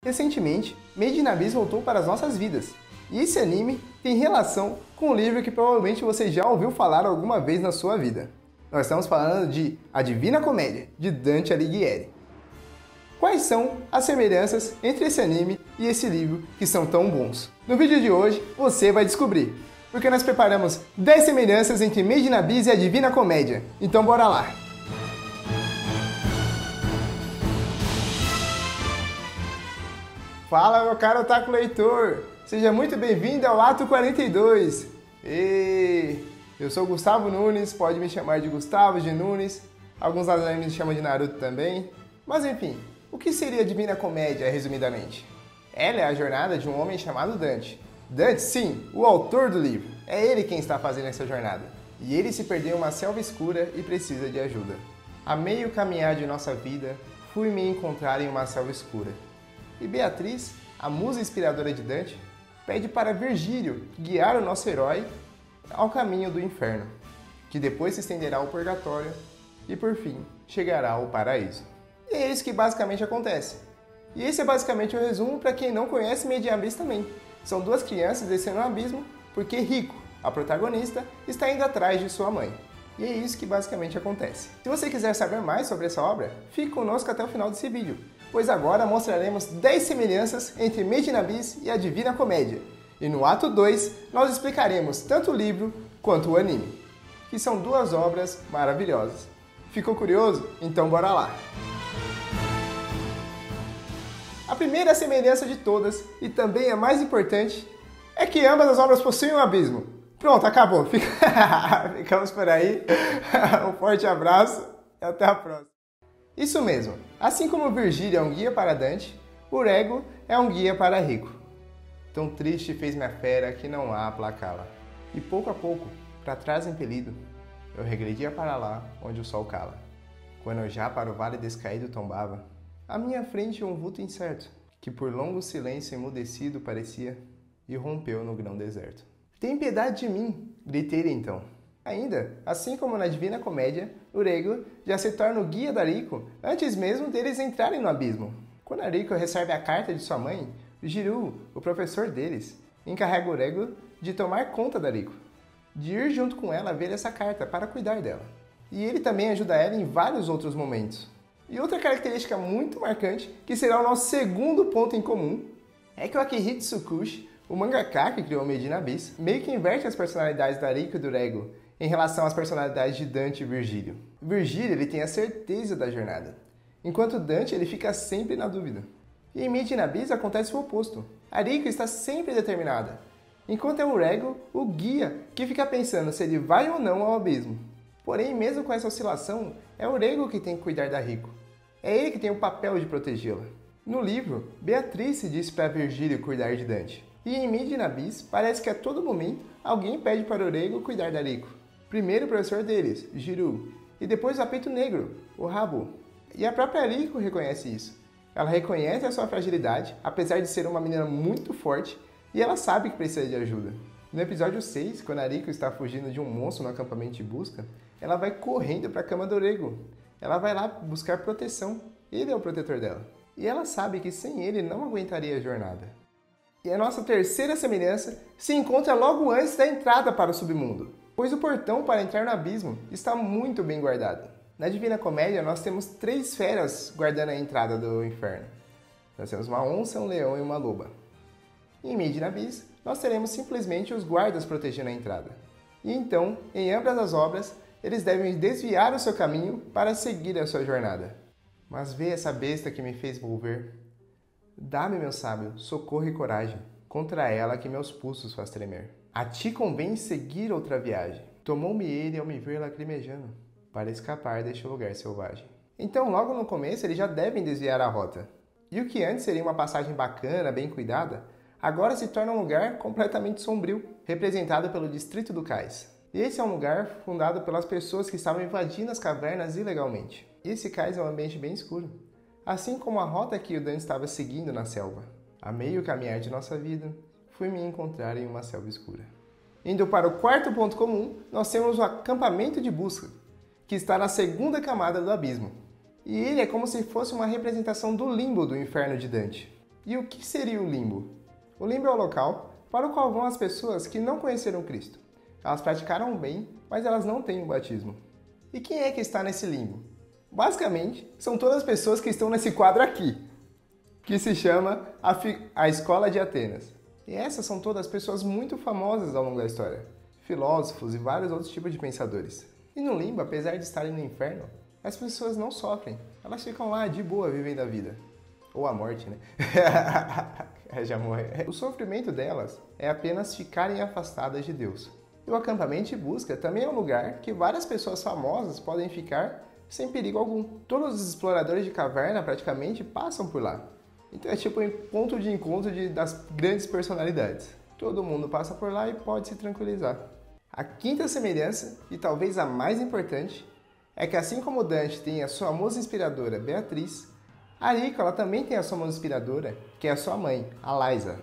Recentemente, Made in Abyss voltou para as nossas vidas, e esse anime tem relação com um livro que provavelmente você já ouviu falar alguma vez na sua vida. Nós estamos falando de A Divina Comédia, de Dante Alighieri. Quais são as semelhanças entre esse anime e esse livro que são tão bons? No vídeo de hoje, você vai descobrir, porque nós preparamos 10 semelhanças entre Made in Abyss e A Divina Comédia. Então bora lá! Fala, meu caro otaku leitor! Seja muito bem-vindo ao Ato 42! Eu sou Gustavo Nunes, pode me chamar de Gustavo, de Nunes, alguns animes me chamam de Naruto também. Mas enfim, o que seria a Divina Comédia, resumidamente? Ela é a jornada de um homem chamado Dante. Dante, sim, o autor do livro. É ele quem está fazendo essa jornada. E ele se perdeu em uma selva escura e precisa de ajuda. A meio caminhar de nossa vida, fui me encontrar em uma selva escura. E Beatriz, a musa inspiradora de Dante, pede para Virgílio guiar o nosso herói ao caminho do inferno, que depois se estenderá ao purgatório e, por fim, chegará ao paraíso. E é isso que basicamente acontece. E esse é basicamente o resumo para quem não conhece Made in Abyss também. São duas crianças descendo um abismo porque Rico, a protagonista, está indo atrás de sua mãe. E é isso que basicamente acontece. Se você quiser saber mais sobre essa obra, fique conosco até o final desse vídeo, pois agora mostraremos 10 semelhanças entre Made in Abyss e A Divina Comédia. E no ato 2, nós explicaremos tanto o livro quanto o anime, que são duas obras maravilhosas. Ficou curioso? Então bora lá! A primeira semelhança de todas, e também a mais importante, é que ambas as obras possuem um abismo. Pronto, acabou. Ficamos por aí. Um forte abraço e até a próxima. Isso mesmo, assim como Virgílio é um guia para Dante, o Rego é um guia para Rico. Tão triste fez minha fera que não há aplacá-la. E pouco a pouco, para trás impelido, eu regredia para lá onde o sol cala. Quando eu já para o vale descaído tombava, à minha frente um vulto incerto, que por longo silêncio emudecido parecia, e rompeu no grão deserto. Tem piedade de mim, gritei então. Ainda, assim como na Divina Comédia, o Rego já se torna o guia da Rico antes mesmo deles entrarem no abismo. Quando a Rico recebe a carta de sua mãe, Jiru, o professor deles, encarrega o Rego de tomar conta da Rico, de ir junto com ela ver essa carta para cuidar dela. E ele também ajuda ela em vários outros momentos. E outra característica muito marcante, que será o nosso segundo ponto em comum, é que o Akihito Tsukushi, o mangaka que criou Made in Abyss, meio que inverte as personalidades da Rico e do Rego em relação às personalidades de Dante e Virgílio. Virgílio ele tem a certeza da jornada, enquanto Dante ele fica sempre na dúvida. E em Made in Abyss acontece o oposto. A Rico está sempre determinada, enquanto é o Rego o guia que fica pensando se ele vai ou não ao abismo. Porém, mesmo com essa oscilação, é o Rego que tem que cuidar da Rico. É ele que tem o papel de protegê-la. No livro, Beatriz disse para Virgílio cuidar de Dante. E em Made in Abyss, parece que a todo momento alguém pede para o Rego cuidar da Rico. Primeiro o professor deles, Jiru, e depois o Apito Negro, o Rabo. E a própria Rico reconhece isso. Ela reconhece a sua fragilidade, apesar de ser uma menina muito forte, e ela sabe que precisa de ajuda. No episódio 6, quando a Rico está fugindo de um monstro no acampamento de busca, ela vai correndo para a cama do Rego. Ela vai lá buscar proteção. Ele é o protetor dela. E ela sabe que sem ele não aguentaria a jornada. E a nossa terceira semelhança se encontra logo antes da entrada para o submundo, pois o portão para entrar no abismo está muito bem guardado. Na Divina Comédia, nós temos 3 feras guardando a entrada do inferno. Nós temos uma onça, um leão e uma loba. Em Made in Abyss, nós teremos simplesmente os guardas protegendo a entrada. E então, em ambas as obras, eles devem desviar o seu caminho para seguir a sua jornada. Mas vê essa besta que me fez volver. Dá-me, meu sábio, socorro e coragem, contra ela que meus pulsos faz tremer. A ti convém seguir outra viagem. Tomou-me ele ao me ver lacrimejando, para escapar deste lugar selvagem. Então, logo no começo, eles já devem desviar a rota. E o que antes seria uma passagem bacana, bem cuidada, agora se torna um lugar completamente sombrio, representado pelo Distrito do Cais. Esse é um lugar fundado pelas pessoas que estavam invadindo as cavernas ilegalmente. E esse cais é um ambiente bem escuro, assim como a rota que o Dante estava seguindo na selva. A meio caminhar de nossa vida, fui me encontrar em uma selva escura. Indo para o quarto ponto comum, nós temos o acampamento de busca, que está na segunda camada do abismo. E ele é como se fosse uma representação do limbo do inferno de Dante. E o que seria o limbo? O limbo é o local para o qual vão as pessoas que não conheceram Cristo. Elas praticaram o bem, mas elas não têm o batismo. E quem é que está nesse limbo? Basicamente, são todas as pessoas que estão nesse quadro aqui, que se chama a Escola de Atenas. E essas são todas pessoas muito famosas ao longo da história, filósofos e vários outros tipos de pensadores. E no limbo, apesar de estarem no inferno, as pessoas não sofrem, elas ficam lá de boa vivendo a vida. Ou a morte, né? Já morre. O sofrimento delas é apenas ficarem afastadas de Deus. E o acampamento de busca também é um lugar que várias pessoas famosas podem ficar sem perigo algum. Todos os exploradores de caverna praticamente passam por lá. Então é tipo um ponto de encontro das grandes personalidades. Todo mundo passa por lá e pode se tranquilizar. A quinta semelhança, e talvez a mais importante, é que assim como Dante tem a sua musa inspiradora Beatriz, Arico ela também tem a sua musa inspiradora, que é a sua mãe, a Lysa,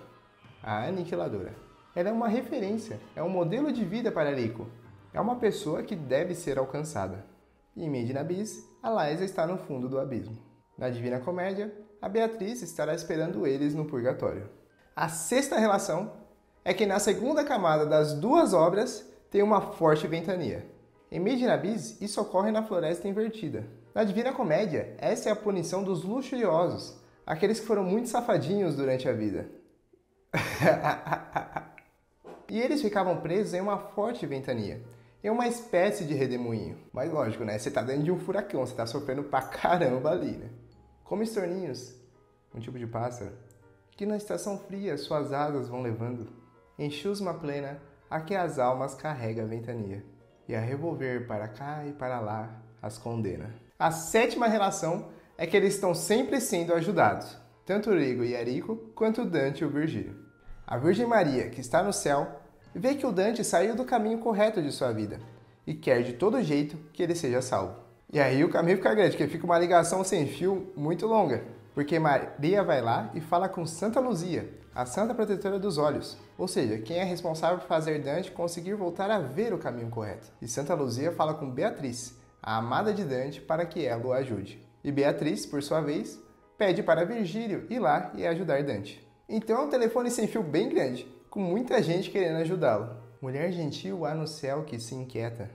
a aniquiladora. Ela é uma referência, é um modelo de vida para Arico. É uma pessoa que deve ser alcançada. E em Made in Abyss, a Lysa está no fundo do abismo. Na Divina Comédia, a Beatriz estará esperando eles no purgatório. A sexta relação é que na segunda camada das duas obras tem uma forte ventania. Em Made in Abyss, isso ocorre na Floresta Invertida. Na Divina Comédia, essa é a punição dos luxuriosos, aqueles que foram muito safadinhos durante a vida. E eles ficavam presos em uma forte ventania, em uma espécie de redemoinho. Mas lógico, né? Você tá dentro de um furacão, você tá sofrendo pra caramba ali, né? Como estorninhos, um tipo de pássaro, que na estação fria suas asas vão levando, em chusma plena, a que as almas carrega a ventania, e a revolver para cá e para lá as condena. A sétima relação é que eles estão sempre sendo ajudados, tanto Rigo e Arico, quanto Dante e o Virgílio. A Virgem Maria, que está no céu, vê que o Dante saiu do caminho correto de sua vida, e quer de todo jeito que ele seja salvo. E aí o caminho fica grande, porque fica uma ligação sem fio muito longa, porque Maria vai lá e fala com Santa Luzia, a santa protetora dos olhos, ou seja, quem é responsável por fazer Dante conseguir voltar a ver o caminho correto. E Santa Luzia fala com Beatriz, a amada de Dante, para que ela o ajude. E Beatriz, por sua vez, pede para Virgílio ir lá e ajudar Dante. Então é um telefone sem fio bem grande, com muita gente querendo ajudá-lo. Mulher gentil há no céu que se inquieta.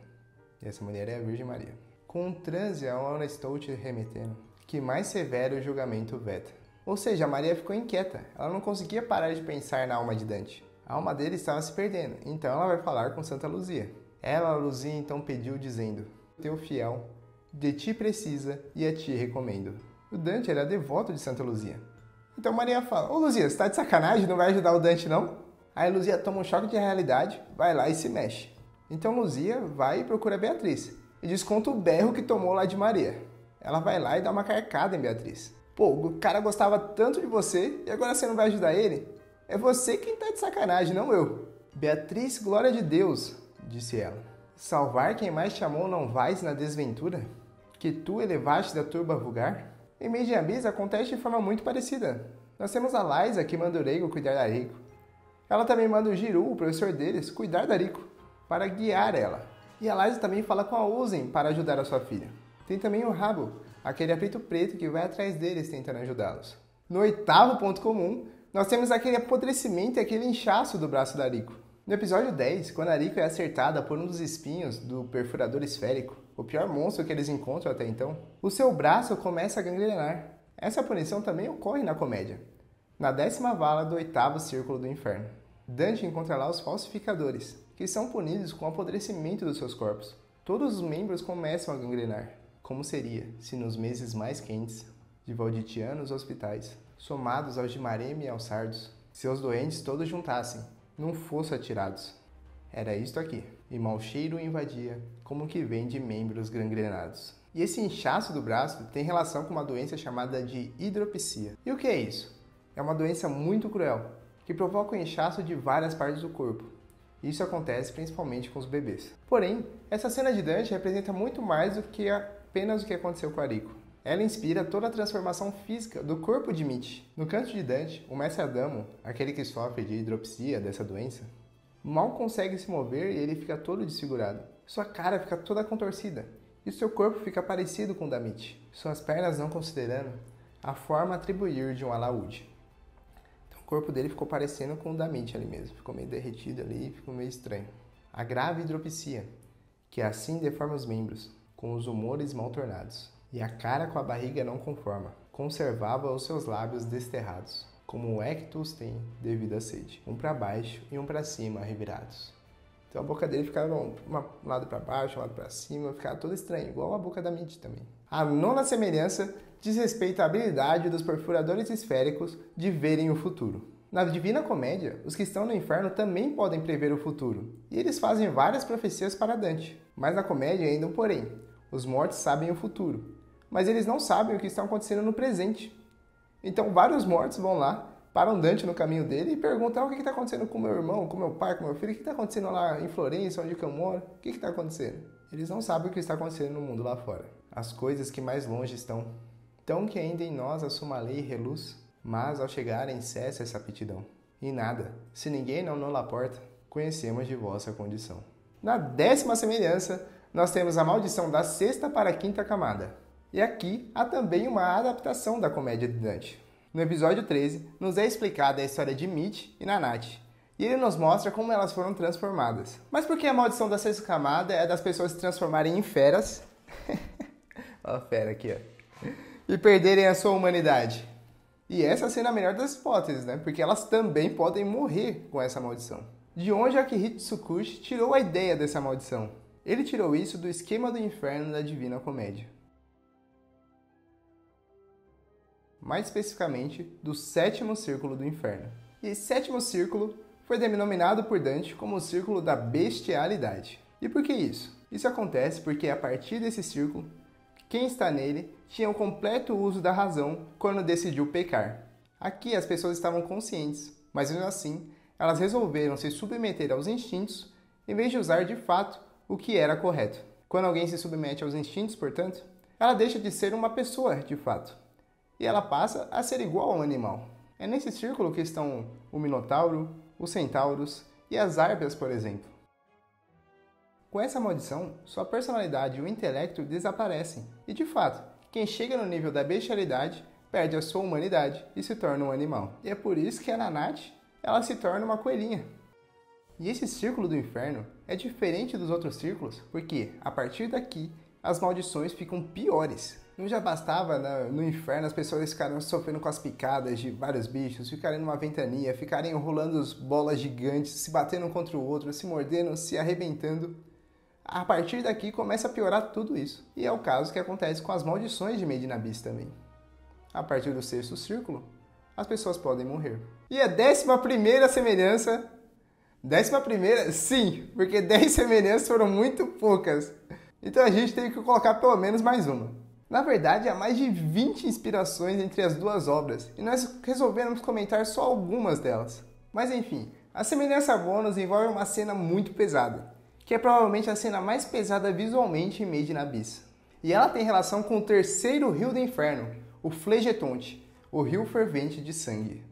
E essa mulher é a Virgem Maria. Com um transe a hora estou te remetendo, que mais severo julgamento veta. Ou seja, a Maria ficou inquieta, ela não conseguia parar de pensar na alma de Dante. A alma dele estava se perdendo, então ela vai falar com Santa Luzia. Ela, Luzia, então pediu dizendo: teu fiel, de ti precisa e a ti recomendo. O Dante era devoto de Santa Luzia. Então Maria fala: ô Luzia, você tá de sacanagem? Não vai ajudar o Dante não? Aí Luzia toma um choque de realidade, vai lá e se mexe. Então Luzia vai e procura Beatriz e desconta o berro que tomou lá de Maria. Ela vai lá e dá uma carcada em Beatriz. Pô, o cara gostava tanto de você e agora você não vai ajudar ele? É você quem tá de sacanagem, não eu. Beatriz, glória de Deus, disse ela. Salvar quem mais te amou não vais na desventura? Que tu elevaste da turba vulgar? Em Made in Abyss acontece de forma muito parecida. Nós temos a Lysa que manda o Reigo cuidar da Rico. Ela também manda o Giru, o professor deles, cuidar da Rico, para guiar ela. E a Lysa também fala com a Uzen para ajudar a sua filha. Tem também o Rabo, aquele apito preto que vai atrás deles tentando ajudá-los. No oitavo ponto comum, nós temos aquele apodrecimento e aquele inchaço do braço da Rico. No episódio 10, quando a Rico é acertada por um dos espinhos do perfurador esférico, o pior monstro que eles encontram até então, o seu braço começa a gangrenar. Essa punição também ocorre na comédia, na 10ª vala do 8º círculo do inferno. Dante encontra lá os falsificadores, que são punidos com o apodrecimento dos seus corpos. Todos os membros começam a gangrenar, como seria se nos meses mais quentes de Valditianos hospitais, somados aos de Mareme e aos Sardos, seus doentes todos juntassem, num fosso atirados. Era isto aqui, e mau cheiro invadia, como que vem de membros gangrenados. E esse inchaço do braço tem relação com uma doença chamada de hidropisia. E o que é isso? É uma doença muito cruel, que provoca o inchaço de várias partes do corpo. Isso acontece principalmente com os bebês. Porém, essa cena de Dante representa muito mais do que apenas o que aconteceu com Arico. Ela inspira toda a transformação física do corpo de Mitch. No canto de Dante, o mestre Adamo, aquele que sofre de hidropisia, dessa doença, mal consegue se mover e ele fica todo desfigurado. Sua cara fica toda contorcida e seu corpo fica parecido com o da Mitch. Suas pernas não considerando a forma a atribuir de um alaúde. corpo dele ficou parecendo com o da Mitch ali mesmo. Ficou meio derretido ali, ficou meio estranho. A grave hidropisia, que assim deforma os membros, com os humores mal tornados. E a cara com a barriga não conforma, conservava os seus lábios desterrados, como o Ectus tem devido à sede, um para baixo e um para cima revirados. Então a boca dele ficava um lado para baixo, um lado para cima, ficava toda estranha, igual a boca da Mitch também. A nona semelhança diz respeito à habilidade dos perfuradores esféricos de verem o futuro. Na Divina Comédia, os que estão no inferno também podem prever o futuro, e eles fazem várias profecias para Dante. Mas na comédia ainda um porém, os mortos sabem o futuro, mas eles não sabem o que está acontecendo no presente. Então vários mortos vão lá, param Dante no caminho dele e perguntam: o que está acontecendo com meu irmão, com meu pai, com meu filho? O que está acontecendo lá em Florença, onde eu moro? O que está acontecendo? Eles não sabem o que está acontecendo no mundo lá fora. As coisas que mais longe estão, tão que ainda em nós assuma a lei e reluz, mas ao chegarem cessa essa aptidão. E nada, se ninguém não nos porta, conhecemos de vossa condição. Na 10ª semelhança, nós temos a maldição da 6ª para a 5ª camada. E aqui há também uma adaptação da comédia de Dante. No episódio 13, nos é explicada a história de Mitch e Nanate, e ele nos mostra como elas foram transformadas. Mas por que a maldição da 6ª camada é das pessoas se transformarem em feras? Olha a fera aqui, ó. E perderem a sua humanidade? E essa sendo a melhor das hipóteses, né? Porque elas também podem morrer com essa maldição. De onde Akihito Tsukushi tirou a ideia dessa maldição? Ele tirou isso do esquema do inferno da Divina Comédia. Mais especificamente, do 7º círculo do inferno. E esse 7º círculo foi denominado por Dante como o círculo da bestialidade. E por que isso? Isso acontece porque a partir desse círculo, quem está nele tinha o completo uso da razão quando decidiu pecar. Aqui as pessoas estavam conscientes, mas mesmo assim, elas resolveram se submeter aos instintos em vez de usar de fato o que era correto. Quando alguém se submete aos instintos, portanto, ela deixa de ser uma pessoa de fato. E ela passa a ser igual a um animal. É nesse círculo que estão o Minotauro, os Centauros e as Harpias, por exemplo. Com essa maldição, sua personalidade e o intelecto desaparecem. E de fato, quem chega no nível da bestialidade perde a sua humanidade e se torna um animal. E é por isso que a Nanate, ela se torna uma coelhinha. E esse círculo do inferno é diferente dos outros círculos, porque a partir daqui as maldições ficam piores. Não já bastava no inferno as pessoas ficarem sofrendo com as picadas de vários bichos, ficarem numa ventania, ficarem enrolando as bolas gigantes, se batendo um contra o outro, se mordendo, se arrebentando. A partir daqui começa a piorar tudo isso. E é o caso que acontece com as maldições de Made in Abyss também. A partir do 6º círculo, as pessoas podem morrer. E a 11ª semelhança... 11ª? Sim, porque 10 semelhanças foram muito poucas. Então a gente teve que colocar pelo menos mais uma. Na verdade, há mais de 20 inspirações entre as duas obras, e nós resolvemos comentar só algumas delas. Mas enfim, a semelhança bônus envolve uma cena muito pesada, que é provavelmente a cena mais pesada visualmente em Made in Abyss. E ela tem relação com o 3º rio do inferno, o Flegetonte, o rio fervente de sangue.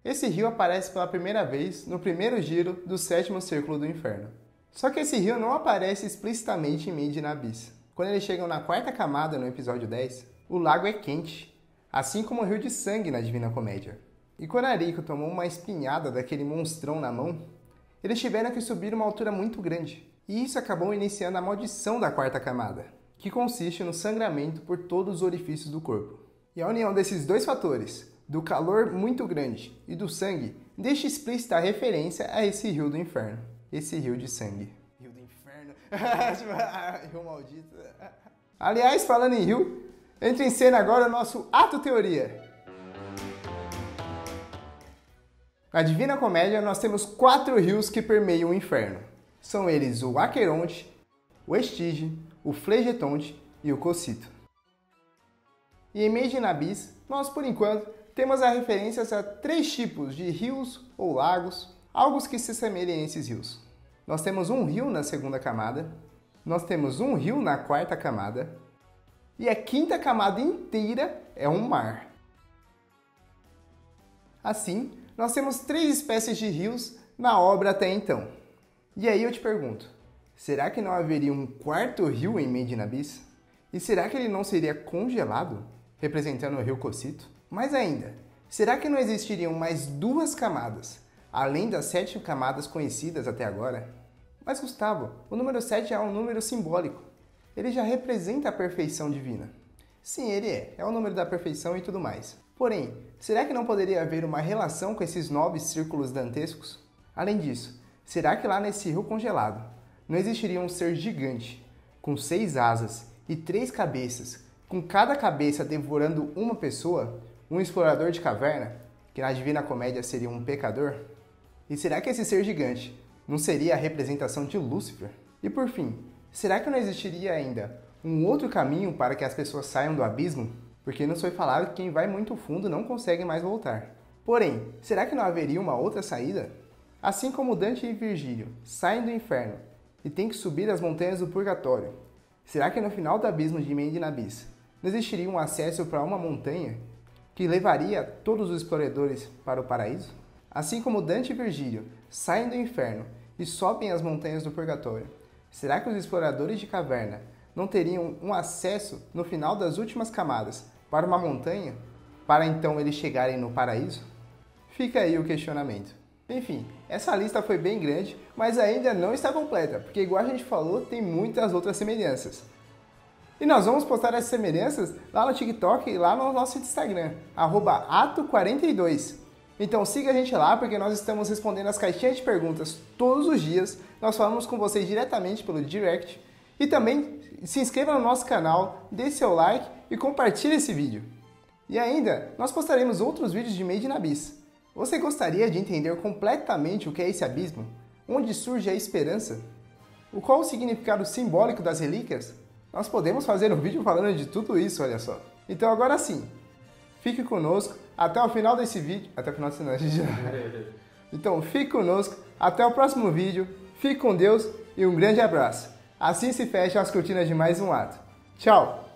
Esse rio aparece pela primeira vez no primeiro giro do 7º círculo do inferno. Só que esse rio não aparece explicitamente em Made in Abyss. Quando eles chegam na 4ª camada no episódio 10, o lago é quente, assim como o rio de sangue na Divina Comédia. E quando Ariko tomou uma espinhada daquele monstrão na mão, eles tiveram que subir uma altura muito grande. E isso acabou iniciando a maldição da 4ª camada, que consiste no sangramento por todos os orifícios do corpo. E a união desses dois fatores, do calor muito grande e do sangue, deixa explícita a referência a esse rio do inferno, esse rio de sangue. Rio do inferno, rio maldito. Aliás, falando em rio, entra em cena agora o nosso Ato Teoria. Na Divina Comédia, nós temos 4 rios que permeiam o inferno. São eles o Aqueronte, o Estige, o Flegetonte e o Cocyto. E em Made in Abyss, nós, por enquanto, temos as referências a 3 tipos de rios ou lagos, algo que se assemelhem a esses rios. Nós temos um rio na 2ª camada, nós temos um rio na 4ª camada, e a 5ª camada inteira é um mar. Assim, nós temos 3 espécies de rios na obra até então. E aí eu te pergunto, será que não haveria um 4º rio em Made in Abyss? E será que ele não seria congelado, representando o rio Cocyto? Mais ainda, será que não existiriam mais 2 camadas, além das 7 camadas conhecidas até agora? Mas Gustavo, o número 7 é um número simbólico. Ele já representa a perfeição divina. Sim, ele é o número da perfeição e tudo mais. Porém, será que não poderia haver uma relação com esses 9 círculos dantescos? Além disso, será que lá nesse rio congelado não existiria um ser gigante, com 6 asas e 3 cabeças, com cada cabeça devorando uma pessoa, um explorador de caverna, que na Divina Comédia seria um pecador? E será que esse ser gigante não seria a representação de Lúcifer? E por fim, será que não existiria ainda um outro caminho para que as pessoas saiam do abismo? Porque nos foi falado que quem vai muito fundo não consegue mais voltar. Porém, será que não haveria uma outra saída? Assim como Dante e Virgílio saem do inferno e têm que subir as montanhas do purgatório, será que no final do abismo de Mendinabis não existiria um acesso para uma montanha que levaria todos os exploradores para o paraíso? Assim como Dante e Virgílio saem do inferno e sobem as montanhas do purgatório, será que os exploradores de caverna não teriam um acesso no final das últimas camadas para uma montanha, para então eles chegarem no paraíso? Fica aí o questionamento. Enfim, essa lista foi bem grande, mas ainda não está completa, porque igual a gente falou, tem muitas outras semelhanças. E nós vamos postar essas semelhanças lá no TikTok e lá no nosso Instagram, @ato42. Então siga a gente lá, porque nós estamos respondendo as caixinhas de perguntas todos os dias. Nós falamos com vocês diretamente pelo direct. E também se inscreva no nosso canal, dê seu like e compartilhe esse vídeo. E ainda, nós postaremos outros vídeos de Made in Abyss. Você gostaria de entender completamente o que é esse abismo? Onde surge a esperança? Qual o significado simbólico das relíquias? Nós podemos fazer um vídeo falando de tudo isso, olha só. Então agora sim, fique conosco até o final desse vídeo. Até o final desse vídeo. Então fique conosco, até o próximo vídeo, fique com Deus e um grande abraço. Assim se fecham as cortinas de mais um ato. Tchau!